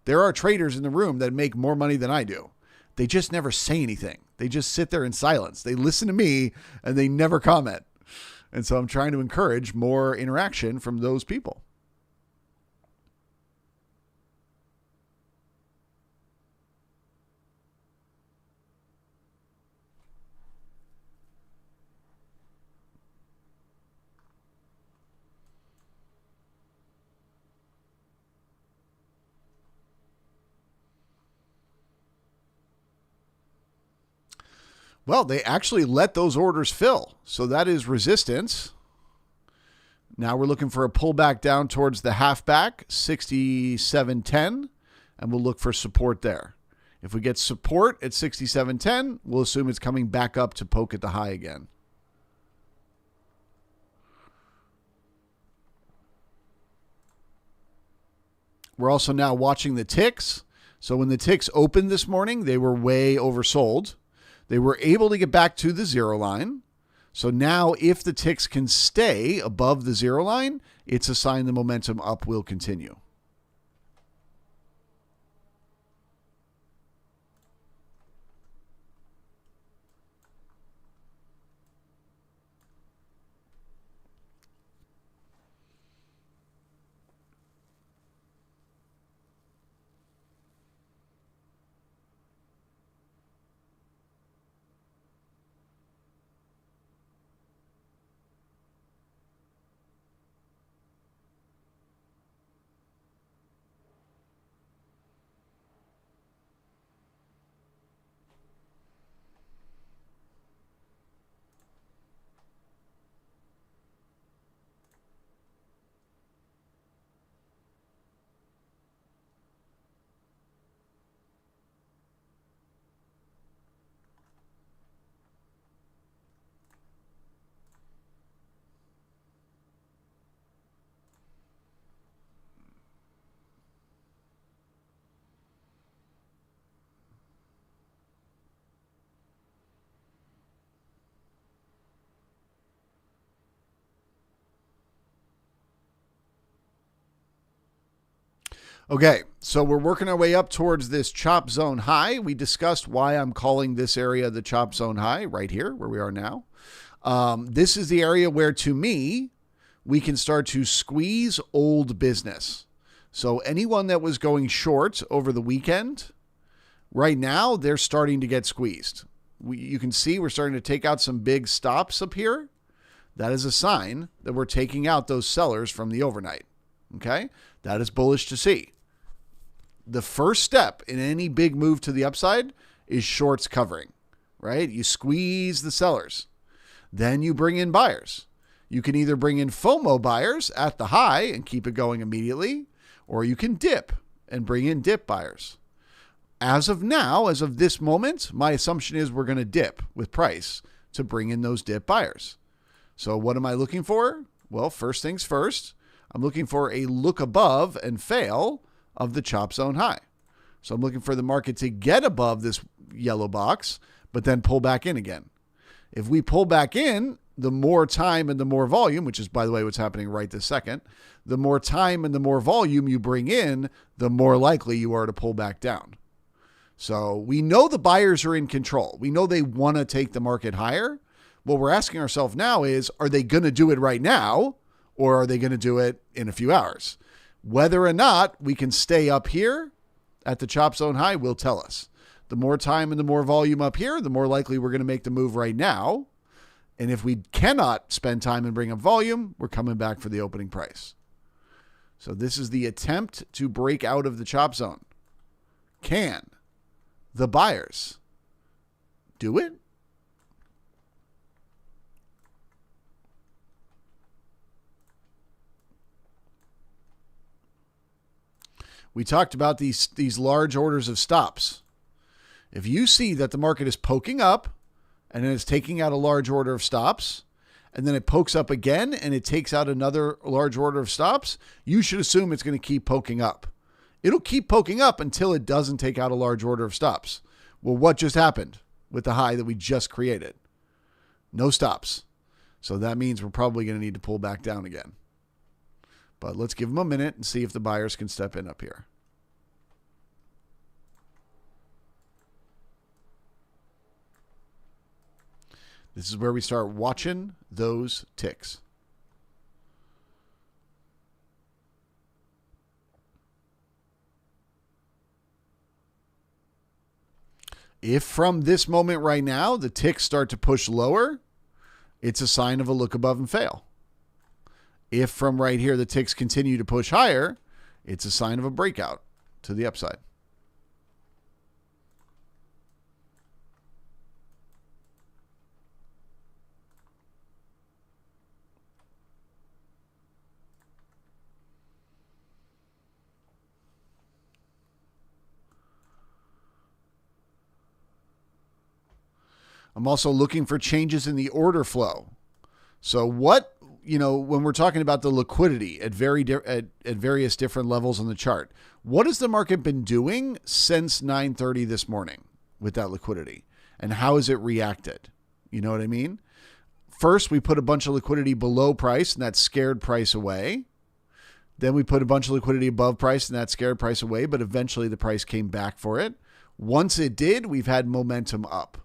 There are traders in the room that make more money than I do. They just never say anything. They just sit there in silence. They listen to me and they never comment. And so I'm trying to encourage more interaction from those people. Well, they actually let those orders fill. So that is resistance. Now we're looking for a pullback down towards the halfback, 67.10, and we'll look for support there. If we get support at 67.10, we'll assume it's coming back up to poke at the high again. We're also now watching the ticks. So when the ticks opened this morning, they were way oversold. They were able to get back to the zero line. So now if the ticks can stay above the zero line, it's a sign the momentum up will continue. Okay, so we're working our way up towards this chop zone high. We discussed why I'm calling this area the chop zone high right here where we are now. This is the area where, to me, we can start to squeeze old business. So anyone that was going short over the weekend, right now, they're starting to get squeezed. You can see we're starting to take out some big stops up here. That is a sign that we're taking out those sellers from the overnight. Okay, that is bullish to see. The first step in any big move to the upside is shorts covering, right? You squeeze the sellers. Then you bring in buyers. You can either bring in FOMO buyers at the high and keep it going immediately, or you can dip and bring in dip buyers. As of now, as of this moment, my assumption is we're going to dip with price to bring in those dip buyers. So what am I looking for? Well, first things first, I'm looking for a look above and fail of the chop zone high. So I'm looking for the market to get above this yellow box, but then pull back in again. If we pull back in, the more time and the more volume, which is, by the way, what's happening right this second, the more time and the more volume you bring in, the more likely you are to pull back down. So we know the buyers are in control. We know they want to take the market higher. What we're asking ourselves now is, are they going to do it right now, or are they going to do it in a few hours? Whether or not we can stay up here at the chop zone high will tell us. The more time and the more volume up here, the more likely we're going to make the move right now. And if we cannot spend time and bring up volume, we're coming back for the opening price. So this is the attempt to break out of the chop zone. Can the buyers do it? We talked about these large orders of stops. If you see that the market is poking up and then it's taking out a large order of stops, and then it pokes up again and it takes out another large order of stops, you should assume it's going to keep poking up. It'll keep poking up until it doesn't take out a large order of stops. Well, what just happened with the high that we just created? No stops. So that means we're probably going to need to pull back down again. But let's give them a minute and see if the buyers can step in up here. This is where we start watching those ticks. If from this moment right now, the ticks start to push lower, it's a sign of a look above and fail. If from right here, the ticks continue to push higher, it's a sign of a breakout to the upside. I'm also looking for changes in the order flow. So what, when we're talking about the liquidity at various different levels on the chart, what has the market been doing since 9:30 this morning with that liquidity? And how has it reacted? You know what I mean? First, we put a bunch of liquidity below price and that scared price away. Then we put a bunch of liquidity above price and that scared price away, but eventually the price came back for it. Once it did, we've had momentum up.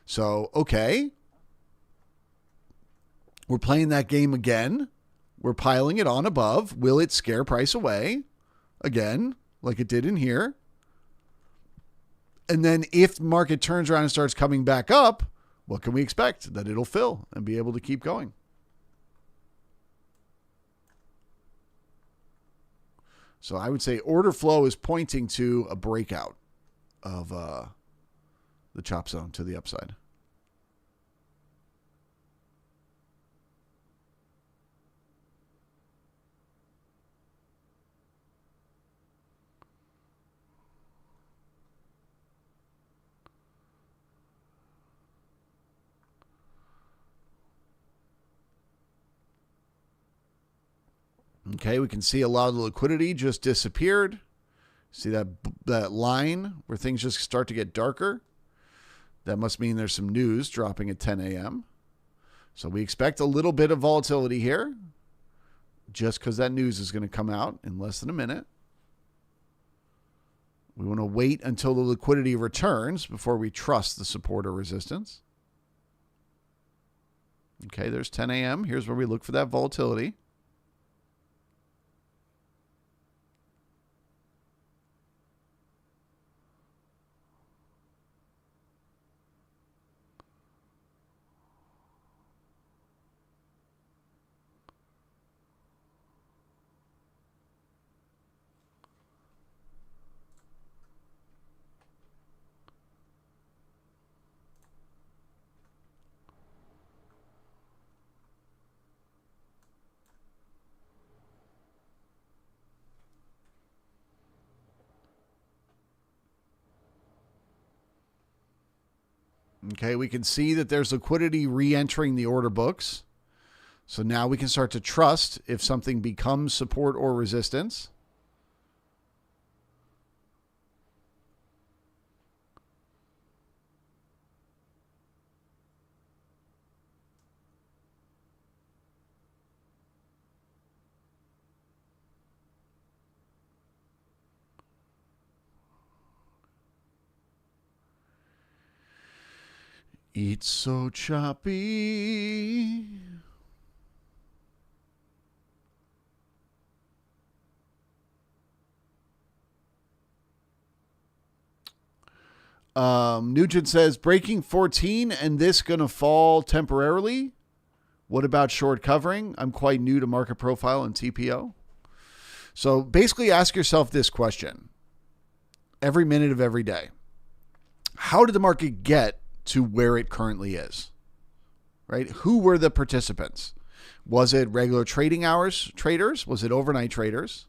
So, okay, we're playing that game again. We're piling it on above. Will it scare price away again, like it did in here? And then if the market turns around and starts coming back up, what can we expect? That it'll fill and be able to keep going. So I would say order flow is pointing to a breakout of the chop zone to the upside. Okay, we can see a lot of the liquidity just disappeared. See that line where things just start to get darker? That must mean there's some news dropping at 10 a.m. So we expect a little bit of volatility here just because that news is going to come out in less than a minute. We want to wait until the liquidity returns before we trust the support or resistance. Okay, there's 10 a.m. Here's where we look for that volatility. Okay, we can see that there's liquidity re-entering the order books. So now we can start to trust if something becomes support or resistance. It's so choppy. Nugent says, breaking 14 and this going to fall temporarily? What about short covering? I'm quite new to market profile and TPO. So basically ask yourself this question every minute of every day. How did the market get to where it currently is, right? Who were the participants? Was it regular trading hours traders? Was it overnight traders?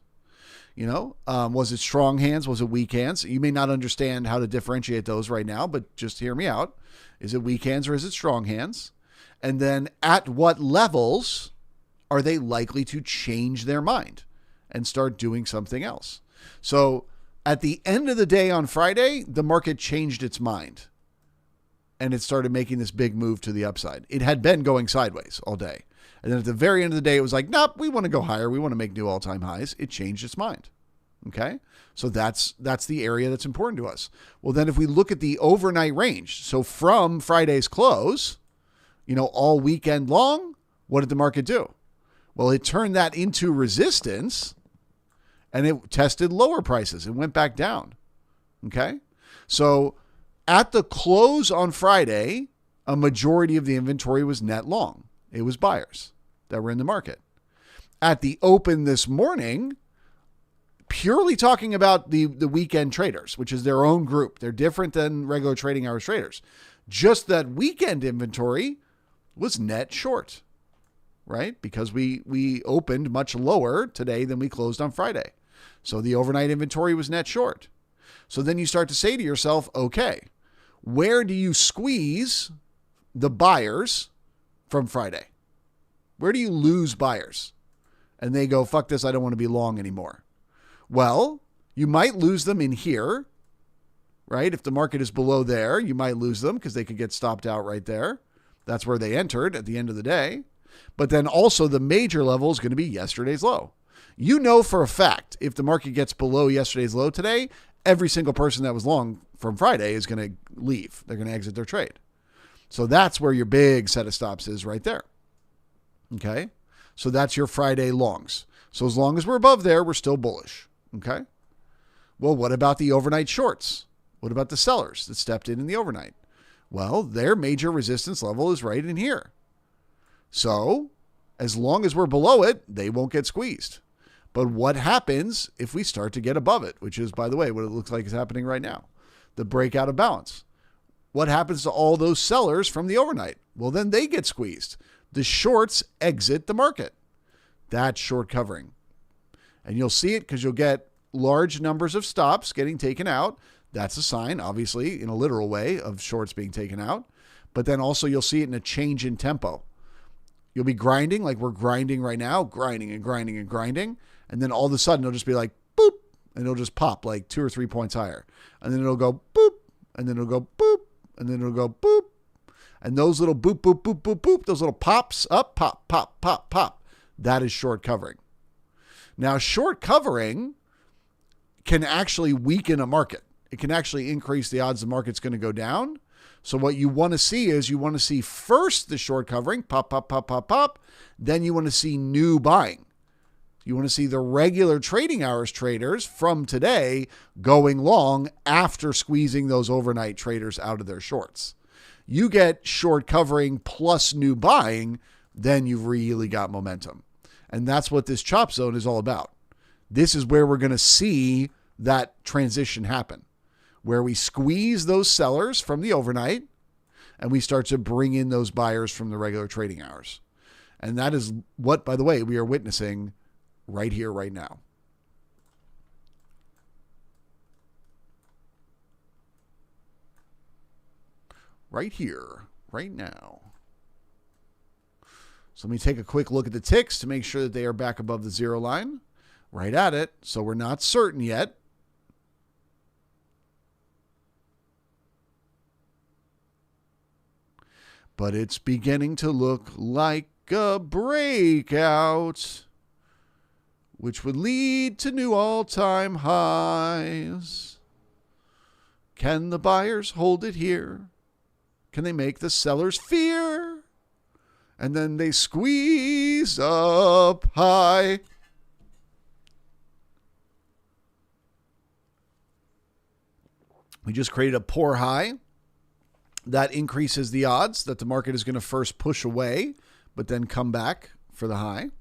Was it strong hands? Was it weak hands? You may not understand how to differentiate those right now, but just hear me out. Is it weak hands or is it strong hands? And then at what levels are they likely to change their mind and start doing something else? So at the end of the day on Friday, the market changed its mind and it started making this big move to the upside. It had been going sideways all day. And then at the very end of the day, it was like, nope, we want to go higher. We want to make new all-time highs. It changed its mind. Okay. So that's the area that's important to us. Well, then if we look at the overnight range, so from Friday's close, all weekend long, what did the market do? Well, it turned that into resistance and it tested lower prices. It went back down. Okay. So at the close on Friday, a majority of the inventory was net long. It was buyers that were in the market. At the open this morning, purely talking about the weekend traders, which is their own group. They're different than regular trading hours traders. Just that weekend inventory was net short, right? Because we opened much lower today than we closed on Friday. So the overnight inventory was net short. So then you start to say to yourself, okay, where do you squeeze the buyers from Friday? Where do you lose buyers? And they go, fuck this, I don't want to be long anymore. Well, you might lose them in here, right? If the market is below there, you might lose them because they could get stopped out right there. That's where they entered at the end of the day. But then also the major level is going to be yesterday's low. You know for a fact, if the market gets below yesterday's low today, every single person that was long from Friday is going to leave. They're going to exit their trade. So that's where your big set of stops is right there. Okay. So that's your Friday longs. So as long as we're above there, we're still bullish. Okay. Well, what about the overnight shorts? What about the sellers that stepped in the overnight? Well, their major resistance level is right in here. So as long as we're below it, they won't get squeezed. But what happens if we start to get above it, which is, by the way, what it looks like is happening right now, the breakout of balance? What happens to all those sellers from the overnight? Well, then they get squeezed. The shorts exit the market. That's short covering. And you'll see it because you'll get large numbers of stops getting taken out. That's a sign, obviously, in a literal way of shorts being taken out. But then also you'll see it in a change in tempo. You'll be grinding like we're grinding right now, grinding and grinding and grinding. And then all of a sudden it'll just be like, boop, and it'll just pop like 2 or 3 points higher. And then it'll go boop, and then it'll go boop, and then it'll go boop. And those little boop, boop, boop, boop, boop, those little pops up, pop, pop, pop, pop. That is short covering. Now, short covering can actually weaken a market. It can actually increase the odds the market's going to go down. So what you want to see is you want to see first the short covering, pop, pop, pop, pop, pop. Then you want to see new buying. You want to see the regular trading hours traders from today going long after squeezing those overnight traders out of their shorts. You get short covering plus new buying, then you've really got momentum. And that's what this chop zone is all about. This is where we're going to see that transition happen, where we squeeze those sellers from the overnight and we start to bring in those buyers from the regular trading hours. And that is what, by the way, we are witnessing right here, right now. Right here, right now. So let me take a quick look at the ticks to make sure that they are back above the zero line. Right at it. So we're not certain yet. But it's beginning to look like a breakout, which would lead to new all-time highs. Can the buyers hold it here? Can they make the sellers fear? And then they squeeze up high. We just created a poor high. That increases the odds that the market is going to first push away, but then come back for the high.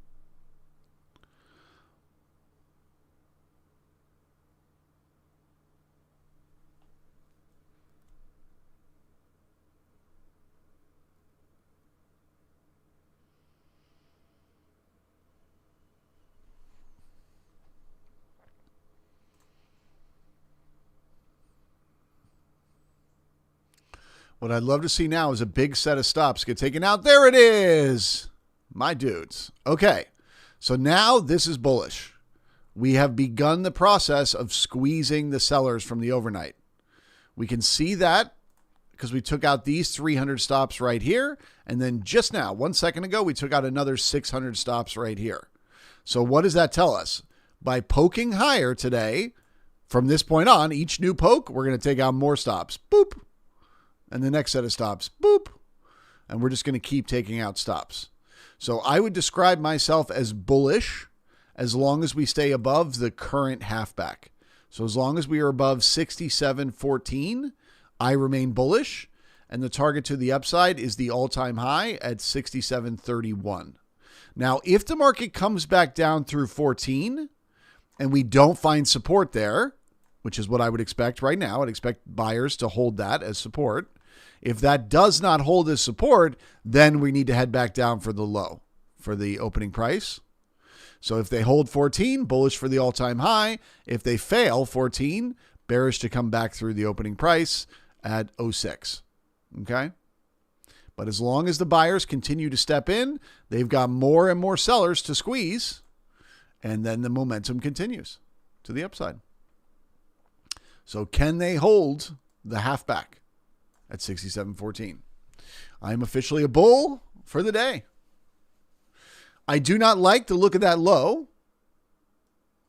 What I'd love to see now is a big set of stops get taken out. There it is, my dudes. Okay, so now this is bullish. We have begun the process of squeezing the sellers from the overnight. We can see that because we took out these 300 stops right here. And then just now, 1 second ago, we took out another 600 stops right here. So what does that tell us? By poking higher today, from this point on, each new poke, we're going to take out more stops. Boop. And the next set of stops. Boop. And we're just going to keep taking out stops. So I would describe myself as bullish as long as we stay above the current halfback. So as long as we are above 67.14, I remain bullish. And the target to the upside is the all-time high at 67.31. Now, if the market comes back down through 14 and we don't find support there, which is what I would expect right now, I'd expect buyers to hold that as support. If that does not hold as support, then we need to head back down for the low, for the opening price. So if they hold 14, bullish for the all-time high. If they fail 14, bearish to come back through the opening price at 06. Okay? But as long as the buyers continue to step in, they've got more and more sellers to squeeze, and then the momentum continues to the upside. So can they hold the halfback at 67.14? I'm officially a bull for the day. I do not like the look of that low.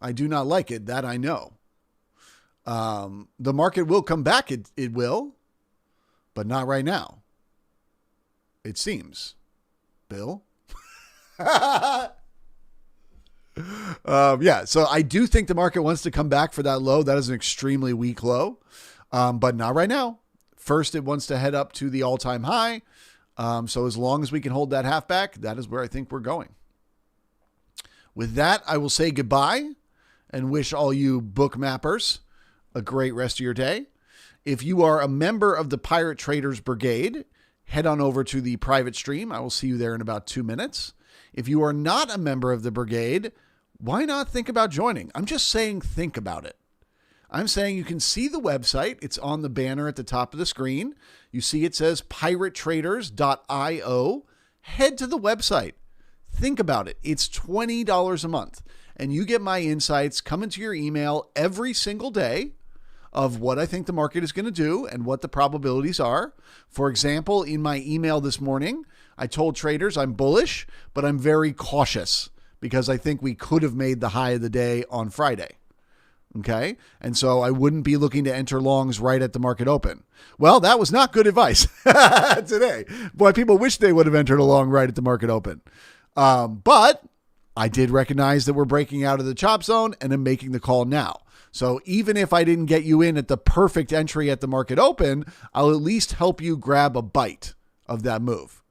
I do not like it. That I know. The market will come back. It will, but not right now. It seems. Bill? Yeah, so I do think the market wants to come back for that low. That is an extremely weak low, but not right now. First, it wants to head up to the all-time high. So as long as we can hold that halfback, that is where I think we're going. With that, I will say goodbye and wish all you bookmappers a great rest of your day. If you are a member of the Pirate Traders Brigade, head on over to the private stream. I will see you there in about 2 minutes. If you are not a member of the brigade, why not think about joining? I'm just saying think about it. I'm saying you can see the website. It's on the banner at the top of the screen. You see it says piratetraders.io. Head to the website. Think about it. It's $20 a month. And you get my insights coming to your email every single day of what I think the market is going to do and what the probabilities are. For example, in my email this morning, I told traders I'm bullish, but I'm very cautious because I think we could have made the high of the day on Friday. Okay. And so I wouldn't be looking to enter longs right at the market open. Well, that was not good advice today. Boy, people wish they would have entered a long right at the market open. But I did recognize that we're breaking out of the chop zone and I'm making the call now. So even if I didn't get you in at the perfect entry at the market open, I'll at least help you grab a bite of that move.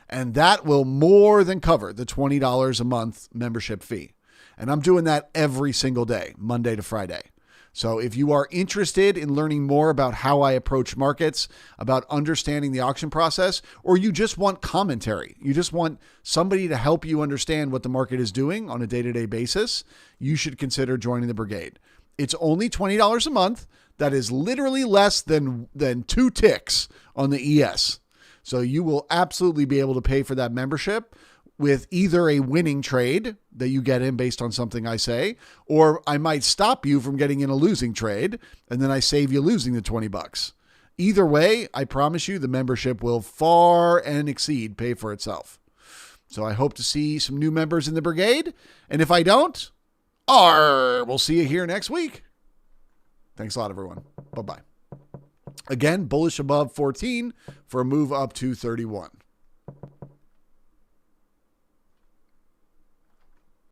And that will more than cover the $20 a month membership fee. And I'm doing that every single day, Monday to Friday. So if you are interested in learning more about how I approach markets, about understanding the auction process, or you just want commentary, you just want somebody to help you understand what the market is doing on a day-to-day basis, you should consider joining the brigade. It's only $20 a month. That is literally less than 2 ticks on the ES. So you will absolutely be able to pay for that membership with either a winning trade that you get in based on something I say, or I might stop you from getting in a losing trade and then I save you losing the $20. Either way, I promise you the membership will far and exceed pay for itself. So I hope to see some new members in the brigade. And if I don't, we'll see you here next week. Thanks a lot, everyone. Bye-bye. Again, bullish above 14 for a move up to 31.